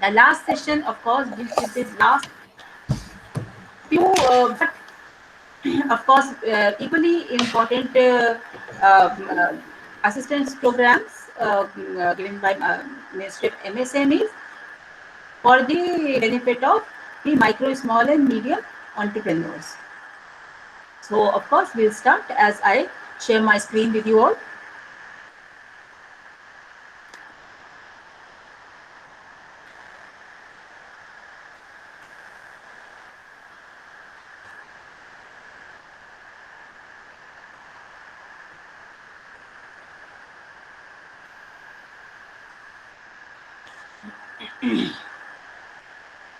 The last session, of course, this is the last few, but of course, equally important assistance programs given by Ministry of MSMEs for the benefit of the micro, small, and medium entrepreneurs. So, of course, we'll start as I share my screen with you all.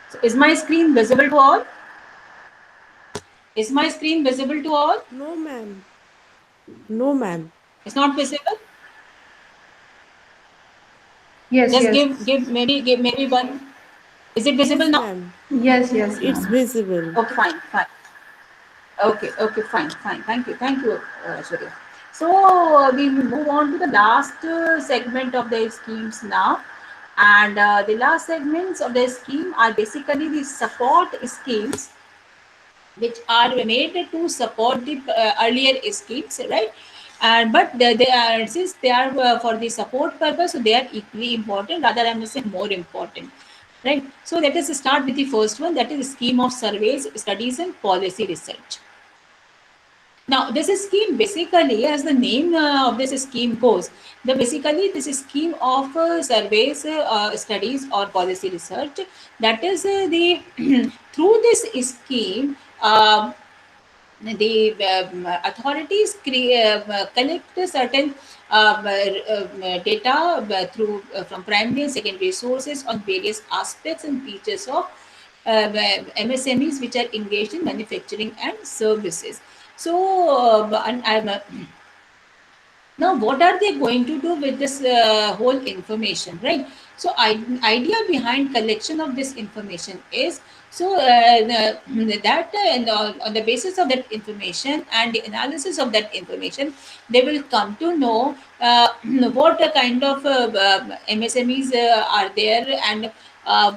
So, is my screen visible to all? Is my screen visible to all? No, ma'am. No, ma'am. It's not visible. Yes, Just yes. give maybe one. Is it visible Yes, now? ma'am. Yes, yes, It's ma'am. visible. Okay, fine, fine. Okay, fine. Thank you, Shreya. So we move on to the last segment of the schemes now, and the last segments of the scheme are basically the support schemes, which are made to support the earlier schemes, right? And but they are, since they are for the support purpose, so they are equally important. Rather, I must say more important, right? So let us start with the first one. That is scheme of surveys, studies, and policy research. Now, this scheme basically, as the name of this scheme goes, the basically this scheme of surveys, studies, or policy research. That is the through this scheme, the authorities collect certain data through from primary and secondary sources on various aspects and features of MSMEs which are engaged in manufacturing and services. So, now what are they going to do with this whole information, right? So idea behind collection of this information is, so that and on the basis of that information and the analysis of that information, they will come to know what kind of MSMEs are there, and uh,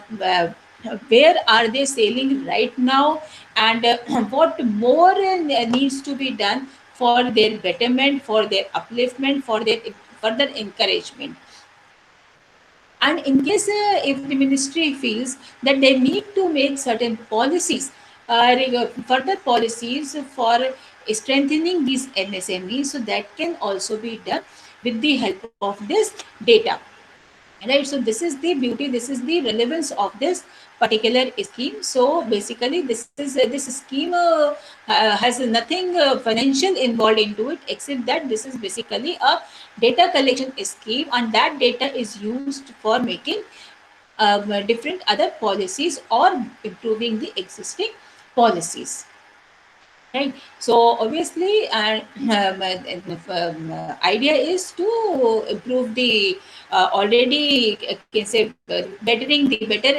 where are they selling right now, and what more needs to be done for their betterment, for their upliftment, for their further encouragement. And in case if the ministry feels that they need to make certain policies, further policies for strengthening these MSMEs, so that can also be done with the help of this data, right? So this is the beauty, this is the relevance of this particular scheme. So basically this scheme has nothing financial involved into it, except that this is basically a data collection scheme, and that data is used for making different other policies or improving the existing policies, right? So obviously, idea is to improve the already can say bettering the better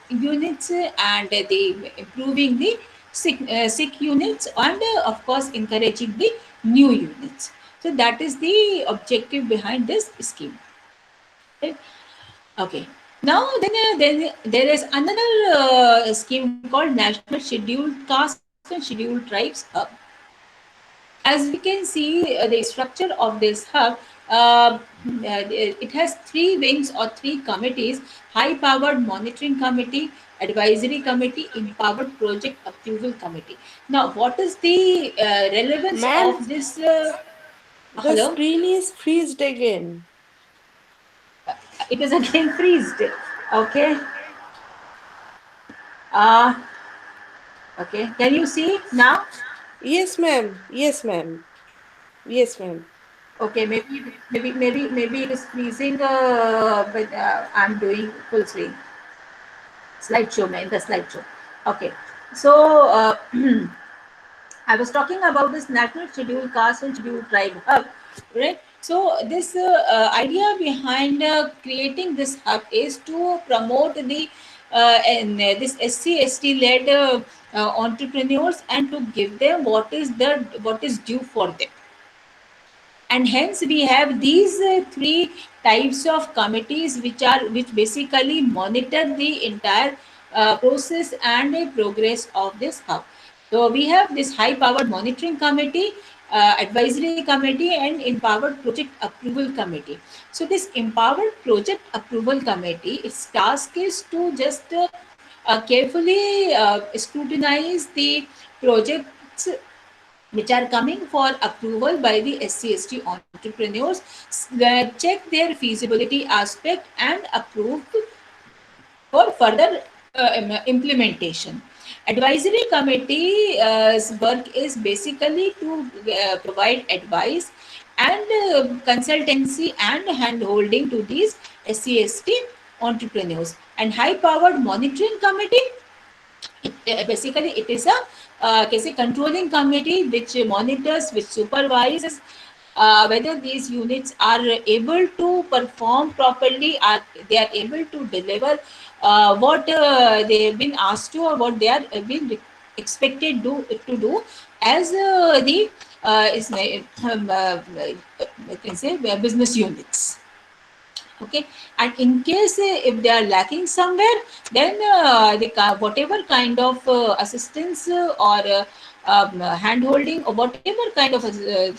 units, and the improving the sick units, and of course encouraging the new units. So that is the objective behind this scheme, right? Okay. Now, then there is another scheme called National Scheduled Caste and Scheduled Tribes Hub. As we can see, the structure of this hub, it has three wings or three committees: high-powered monitoring committee, advisory committee, empowered project approval committee. Now, what is the relevance Ma'am, of this? the Hello, screen is freezed again. it is again freezed. Okay. Uh, okay. Can you see now? Yes, ma'am. Yes, ma'am. Yes, ma'am. Okay, maybe it is freezing, but I'm doing full screen slideshow, man, the slideshow. Okay, so I was talking about this National Scheduled Caste and Scheduled Tribe Hub, right? So this idea behind creating this hub is to promote the and this SC/ST led entrepreneurs, and to give them what is due for them, and hence we have these three types of committees which basically monitor the entire process and progress of this hub. So we have this high powered monitoring committee, advisory committee, and empowered project approval committee. So this empowered project approval committee, its task is to just carefully scrutinize the projects which are coming for approval by the SC/ST entrepreneurs, check their feasibility aspect and approve for further implementation. Advisory committee's work is basically to provide advice and consultancy and hand-holding to these SC/ST entrepreneurs. And high-powered monitoring committee, basically it is a say controlling committee which monitors, which supervises whether these units are able to perform properly, are they are able to deliver what they have been asked to, or what they are being expected to do as the is I can say business units. Okay, and in case if they are lacking somewhere, then whatever kind of assistance hand holding, or whatever kind of you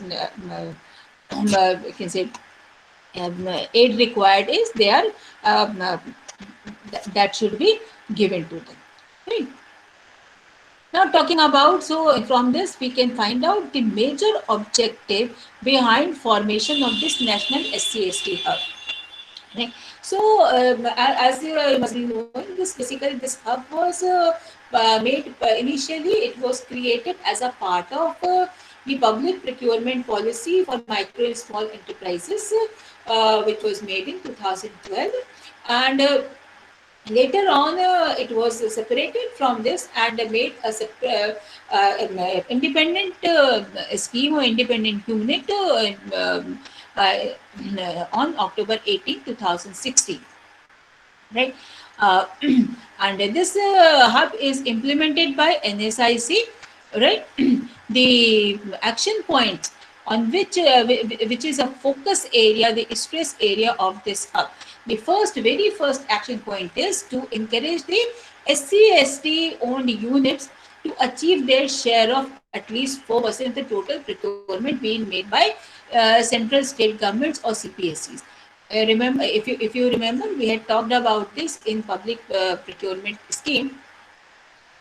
can say aid required is there, that should be given to them, right? Now talking about, so from this we can find out the major objective behind formation of this national SC/ST hub. Right. So, as you must be knowing, this hub was made initially. It was created as a part of the public procurement policy for micro and small enterprises, which was made in 2012, and later on it was separated from this and made a independent scheme or independent unit on October 18, 2016, right? uh, and this hub is implemented by NSIC, right? The action points on which is a focus area, the stress area of this hub. The very first action point is to encourage the SC/ST owned units to achieve their share of at least 4% of the total procurement being made by central state governments or CPSCs. Remember, if you remember, we had talked about this in public procurement scheme,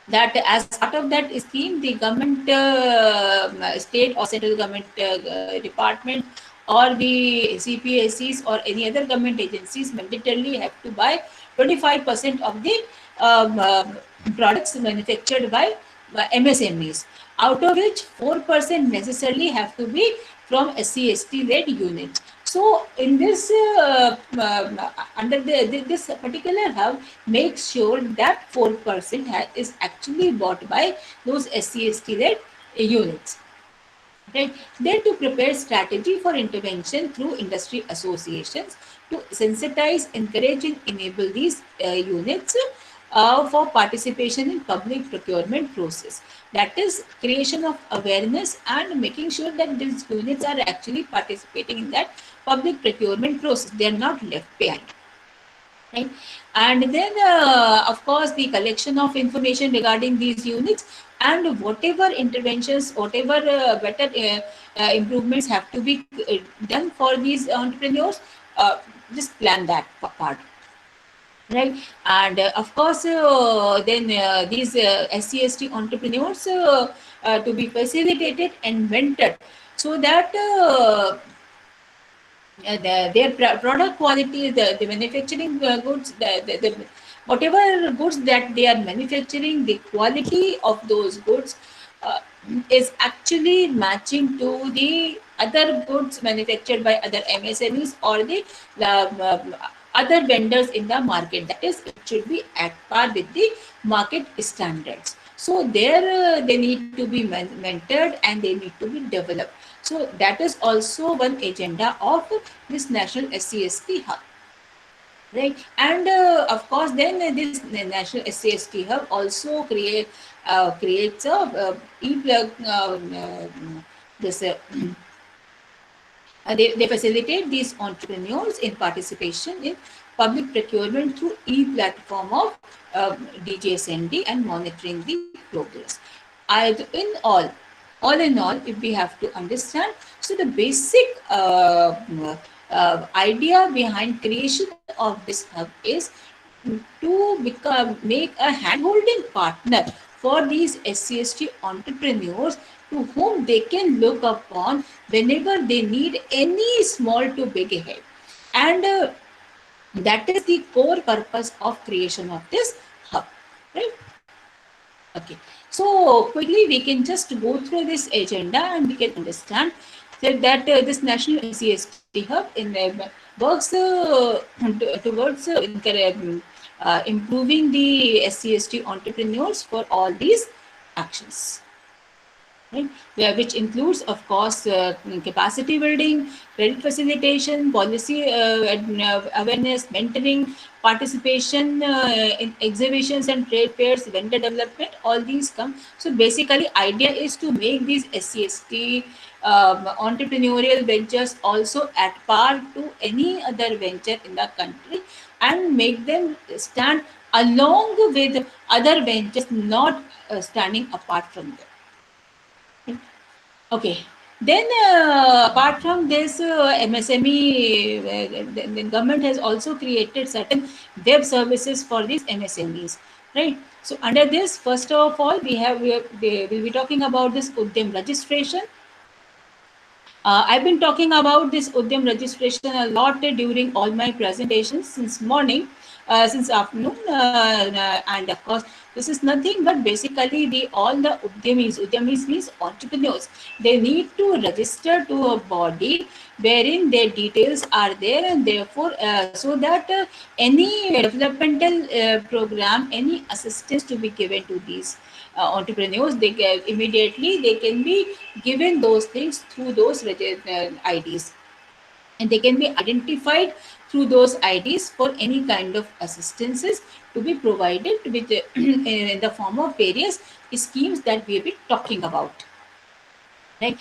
that as part of that scheme, the government, state or central government department, or the CPSCs or any other government agencies mandatorily have to buy 25% of the products manufactured by MSMEs, out of which 4% necessarily have to be from SC/ST led units. So in this under this particular hub makes sure that 4% is actually bought by those SC/ST led units. Right. Then to prepare strategy for intervention through industry associations to sensitize, encourage, and enable these units for participation in public procurement process. That is creation of awareness and making sure that these units are actually participating in that public procurement process. They are not left behind. Right. And then of course the collection of information regarding these units, and whatever interventions, whatever better improvements have to be done for these entrepreneurs, just plan that part, right? And of course then these SC/ST entrepreneurs to be facilitated and mentored, so that their product quality, the manufacturing goods, whatever goods that they are manufacturing, the quality of those goods uh, is actually matching to the other goods manufactured by other MSMEs or the other vendors in the market. That is, it should be at par with the market standards. So there they need to be mentored and they need to be developed. So that is also one agenda of this national SC/ST hub, right? And of course, then this national SC/ST hub also creates a this They facilitate these entrepreneurs in participation in public procurement through e-platform of DGSND and monitoring the progress. In all in all, if we have to understand, so the basic idea behind creation of this hub is to make a hand-holding partner for these SCST entrepreneurs to whom they can look upon whenever they need any small to big help. And that is the core purpose of creation of this hub, right? Okay, so quickly we can just go through this agenda and we can understand that this National SCST Hub works towards improving the SCST entrepreneurs for all these actions. Right? Which includes, of course, capacity building, credit facilitation, policy awareness, mentoring, participation in exhibitions and trade fairs, vendor development. All these come. So basically, idea is to make these SCST entrepreneurial ventures also at par to any other venture in the country, and make them stand along with other ventures, not standing apart from them. Okay. Then, apart from this MSME, the government has also created certain web services for these MSMEs, right? So, under this, first of all, we will be talking about this Udyam registration. I've been talking about this Udyam registration a lot during all my presentations since morning, since afternoon, and of course, this is nothing but basically the all the Udyamis. Udyamis means entrepreneurs. They need to register to a body wherein their details are there, and therefore, so that any developmental program, any assistance to be given to these entrepreneurs, immediately they can be given those things through those IDs, and they can be identified through those IDs for any kind of assistances to be provided with in the form of various schemes that we have been talking about. Right?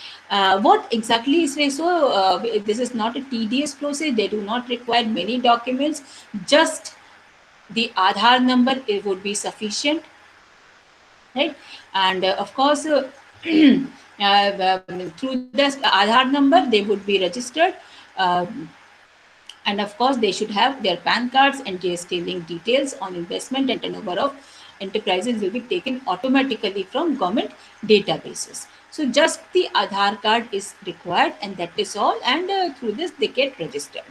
What exactly is this? So this is not a tedious process. They do not require many documents. Just the Aadhaar number, it would be sufficient, right? And of course, through this Aadhaar number, they would be registered. And of course, they should have their PAN cards and GST link details on investment and turnover of enterprises will be taken automatically from government databases. So just the Aadhaar card is required, and that is all. And through this, they get registered.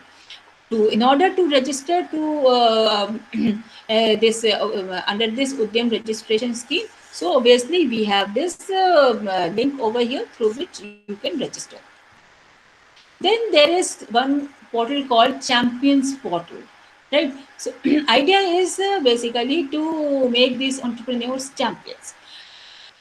In order to register to this under this Udyam registration scheme, so obviously we have this link over here through which you can register. Then there is one portal called Champions Portal, right? So idea is basically to make these entrepreneurs champions.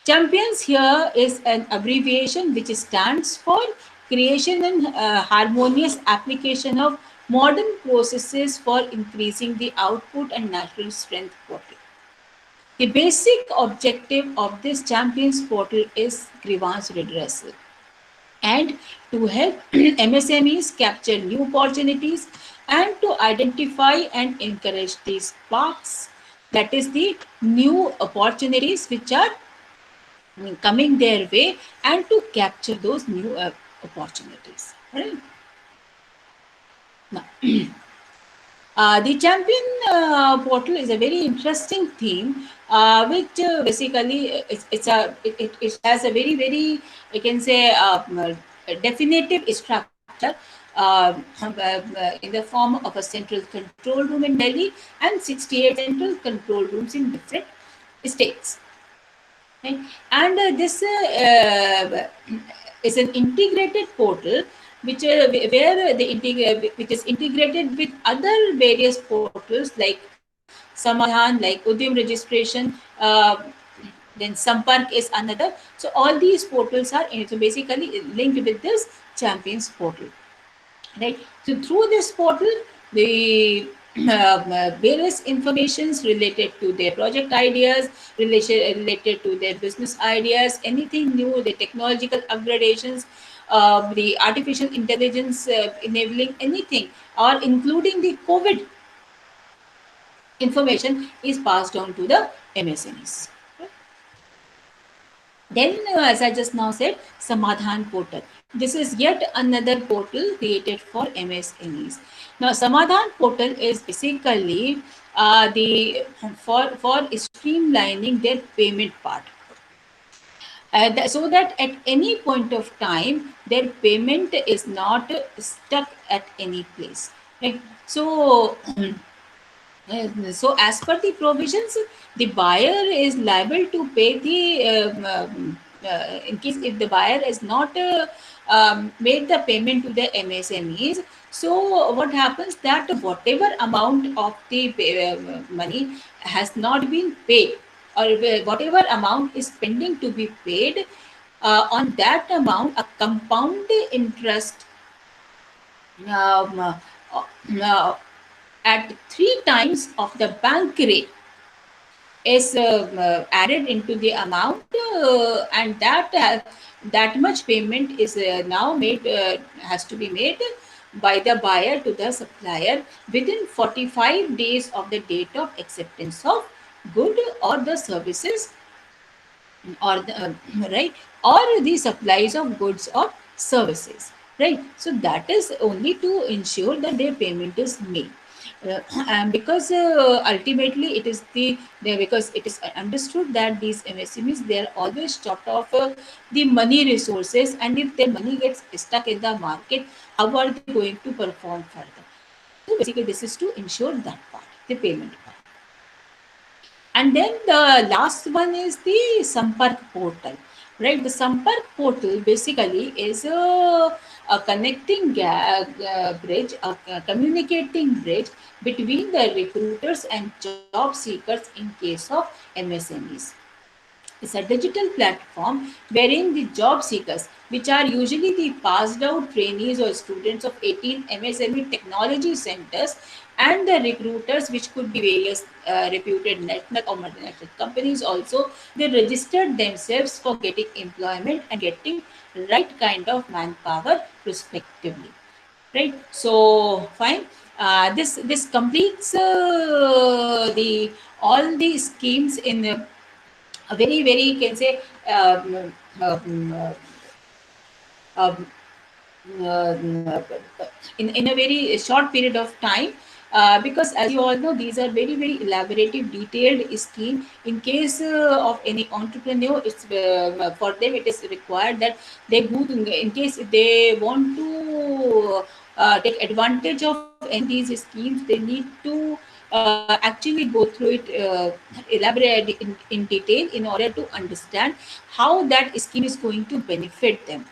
Champions here is an abbreviation which stands for creation and harmonious application of modern processes for increasing the output and natural strength portal. The basic objective of this Champions portal is grievance redressal and to help MSMEs capture new opportunities and to identify and encourage these sparks, that is the new opportunities which are coming their way, and to capture those new opportunities. Right? Now, the Champion portal is a very interesting theme, which basically it has a very, I can say, definitive structure in the form of a central control room in Delhi and 68 central control rooms in different states. Right? And this is an integrated portal which which is integrated with other various portals like Samadhan, like Udyam registration, then Sampark is another. So all these portals are so basically linked with this Champions portal, right? So through this portal, the various informations related to their project ideas, related to their business ideas, anything new, the technological upgradations, the artificial intelligence enabling anything, or including the COVID information is passed on to the MSMEs. Then, as I just now said, Samadhan portal. This is yet another portal created for MSMEs. Now, Samadhan portal is basically the for streamlining their payment part, so that at any point of time their payment is not stuck at any place. Right? So, so as per the provisions, the buyer is liable to pay the in case if the buyer is not made the payment to the MSMEs. So what happens that whatever amount of the money has not been paid, or whatever amount is pending to be paid, on that amount a compound interest um, uh, uh, at 3 times of the bank rate is added into the amount, and that much payment is now made, has to be made by the buyer to the supplier within 45 days of the date of acceptance of good or the services, or the, right, or the supplies of goods or services, right. So that is only to ensure that their payment is made. And because ultimately it is because it is understood that these MSMEs, they are always short of the money resources, and if their money gets stuck in the market, how are they going to perform further? So basically this is to ensure that part, the payment part. And then the last one is the Sampark portal, right? The Sampark portal basically is a connecting bridge, a communicating bridge between the recruiters and job seekers in case of MSMEs. It's a digital platform wherein the job seekers, which are usually the passed out trainees or students of 18 MSME technology centers, and the recruiters, which could be various reputed national or multinational companies also, they registered themselves for getting employment and getting right kind of manpower respectively. Right. So fine. This completes the all the schemes in a very, you can say, um, um, um, uh, in a very short period of time, because as you all know, these are very elaborative detailed scheme. In case of any entrepreneur, it's for them it is required that they go in case if they want to take advantage of any of these schemes, they need to actually go through it, elaborate in detail, in order to understand how that scheme is going to benefit them,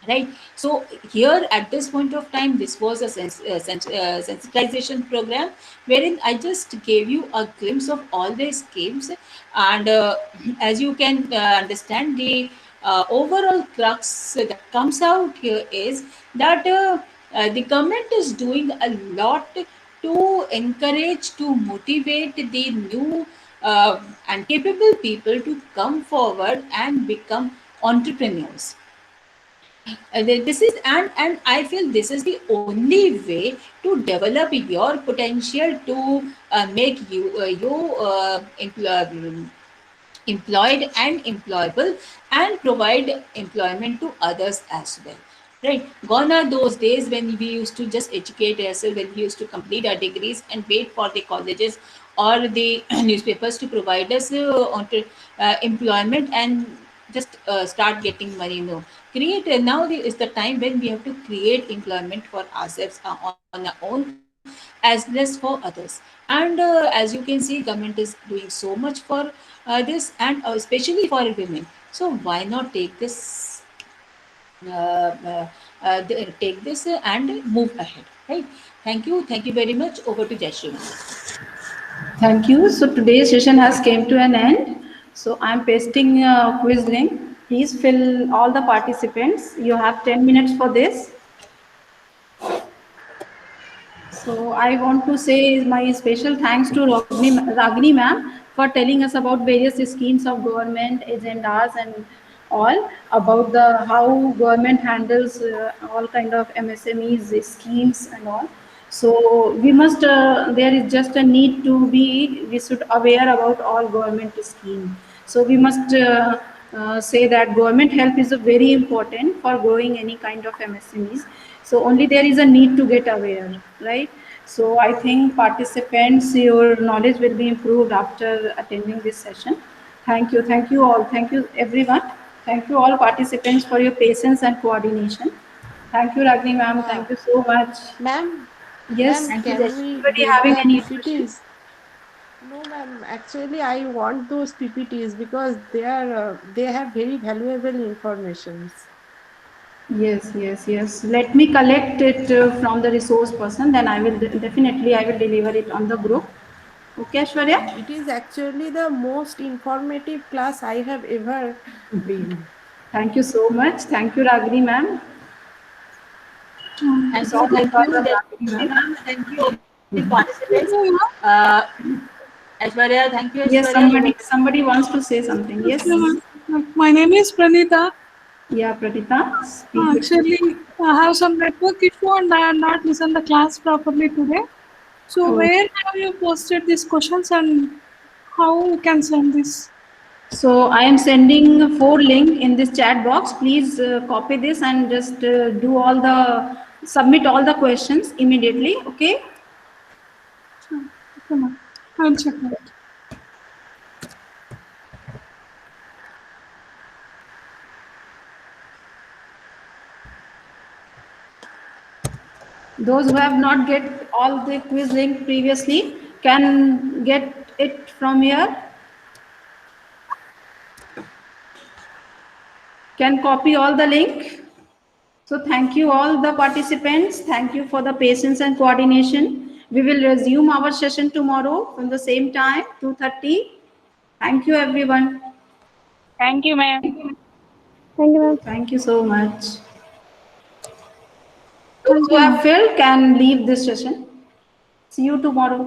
right. So here at this point of time, this was a sensitization program wherein I just gave you a glimpse of all the schemes, and as you can understand, the overall crux that comes out here is that the government is doing a lot to encourage, to motivate the new and capable people to come forward and become entrepreneurs. This is, and I feel this is the only way to develop your potential to make you employed and employable, and provide employment to others as well, right. Gone are those days when we used to just educate ourselves, when we used to complete our degrees and wait for the colleges or the newspapers to provide us employment and just start getting money. No, create now is the time when we have to create employment for ourselves, on our own, as well as for others. And as you can see, government is doing so much for this, and especially for women. So why not take this take this and move ahead, right. Thank you very much. Over to Jashri. Thank you. So today's session has came to an end. So I'm pasting a quiz link. Please fill all the participants. You have 10 minutes for this. So I want to say my special thanks to Ragini ma'am for telling us about various schemes of government agendas and all about the how government handles all kind of MSMEs schemes and all. So we must there is just a need to be, we should aware about all government scheme. So we must say that government help is a very important for growing any kind of MSMEs. So only there is a need to get aware, right? So I think participants, your knowledge will be improved after attending this session. Thank you all, thank you everyone. Thank you all participants for your patience and coordination. Thank you Ragini ma'am, Uh, thank you so much. ma'am, Yes, ma'am, Thank you, can we anybody get having the any question? PPTs? No, ma'am. Actually, I want those PPTs because they have very valuable informations. Yes, yes, yes. Let me collect it from the resource person. Then I will definitely I will deliver it on the group. Okay, Ashwarya. It is actually the most informative class I have ever been. Thank you so much. Thank you, Ragini ma'am. thank you, Sorry thank for you, the Devi Ragini ma'am. ma'am. Thank you, all the participants. Excuse me, ma'am. Uh, Aishwarya, thank you, Yes, Aishwarya. You somebody wants to say something. Excuse Yes. me, ma'am. My name is Pranita. Yeah, Pratita, speak with me. Actually, I have some network issue and I have not listened the class properly today. So, Oh. where have you posted these questions and how we can send this? So I am sending 4 link in this chat box. Please copy this and just submit all the questions immediately. Okay. Sure. Okay, ma'am. I'll check that. Those who have not get all the quiz link previously can get it from here. Can copy all the link. So thank you all the participants. Thank you for the patience and coordination. We will resume our session tomorrow from the same time, 2:30. Thank you everyone. Thank you, ma'am. Thank you, ma'am. Thank you so much. Those Thank who you, have ma'am. failed can leave this session. See you tomorrow.